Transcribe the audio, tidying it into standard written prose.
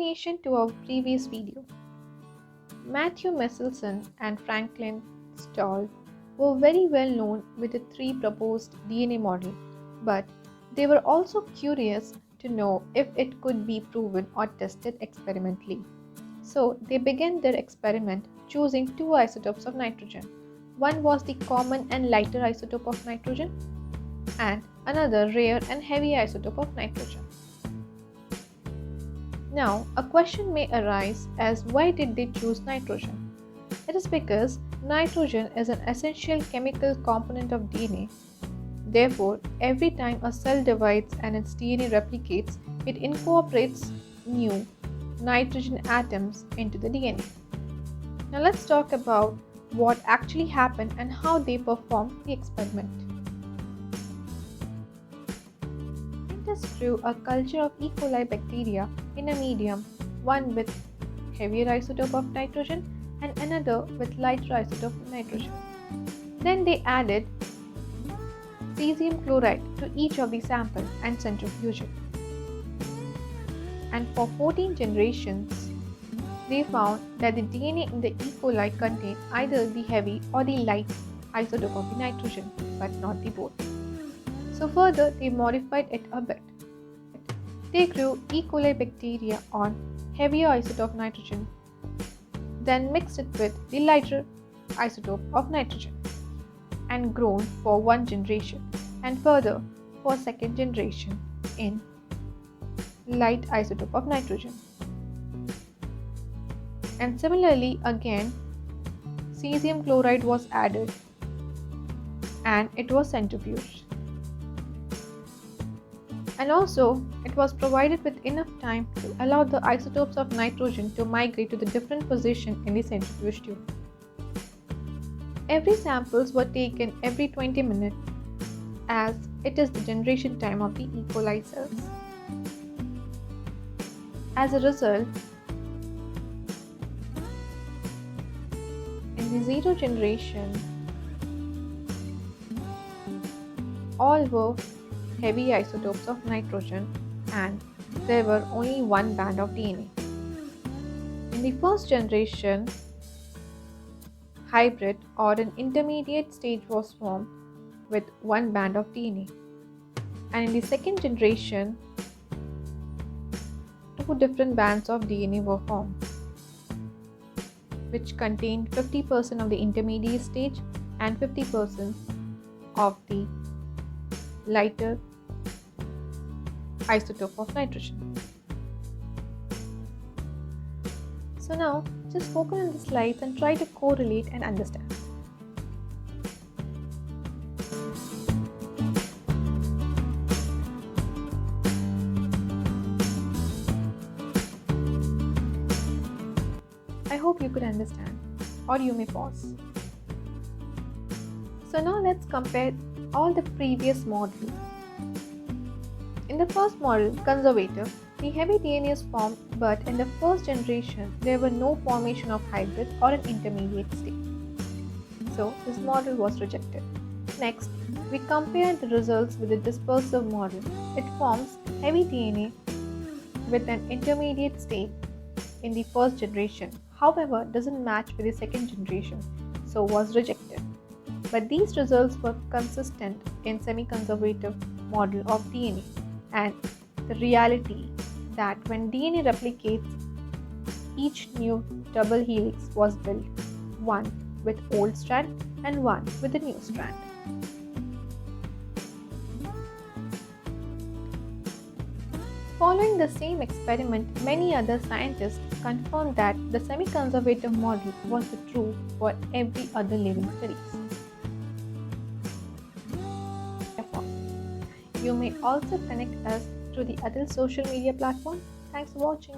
continuation to our previous video, Matthew Meselson and Franklin Stahl were very well known with the three proposed DNA model, but they were also curious to know if it could be proven or tested experimentally. So they began their experiment choosing two isotopes of nitrogen. One was the common and lighter isotope of nitrogen, and another rare and heavy isotope of nitrogen. Now, a question may arise as why did they choose nitrogen? It is because nitrogen is an essential chemical component of DNA. Therefore, every time a cell divides and its DNA replicates, it incorporates new nitrogen atoms into the DNA. Now let's talk about what actually happened and how they performed the experiment. Scientists grew a culture of E. coli bacteria in a medium, one with heavier isotope of nitrogen and another with lighter isotope of nitrogen. Then they added cesium chloride to each of the samples and centrifuge it. And for 14 generations, they found that the DNA in the E. coli contained either the heavy or the light isotope of the nitrogen, but not the both. So further, they modified it a bit. They grew E. coli bacteria on heavier isotope of nitrogen, then mixed it with the lighter isotope of nitrogen, and grown for one generation, and further for second generation in light isotope of nitrogen. And similarly again, cesium chloride was added and it was centrifuged. And also, it was provided with enough time to allow the isotopes of nitrogen to migrate to the different position in the centrifuge tube. Every samples were taken every 20 minutes as it is the generation time of the E. coli cells. As a result, in the zero generation, all were heavy isotopes of nitrogen and there were only one band of DNA. In the first generation, hybrid or an intermediate stage was formed with one band of DNA. And in the second generation, two different bands of DNA were formed, which contained 50% of the intermediate stage and 50% of the lighter isotope of nitrogen. So now, just focus on the slides and try to correlate and understand. I hope you could understand, or you may pause. So now let's compare all the previous models. In the first model, conservative, the heavy DNA is formed, but in the first generation, there were no formation of hybrid or an intermediate state. So this model was rejected. Next, we compare the results with the dispersive model. It forms heavy DNA with an intermediate state in the first generation. However, doesn't match with the second generation, so was rejected. But these results were consistent in semi-conservative model of DNA, and the reality that when DNA replicates, each new double helix was built, one with old strand and one with the new strand. Following the same experiment, many other scientists confirmed that the semi-conservative model was the truth for every other living studies. You may also connect us through the other social media platforms. Thanks for watching.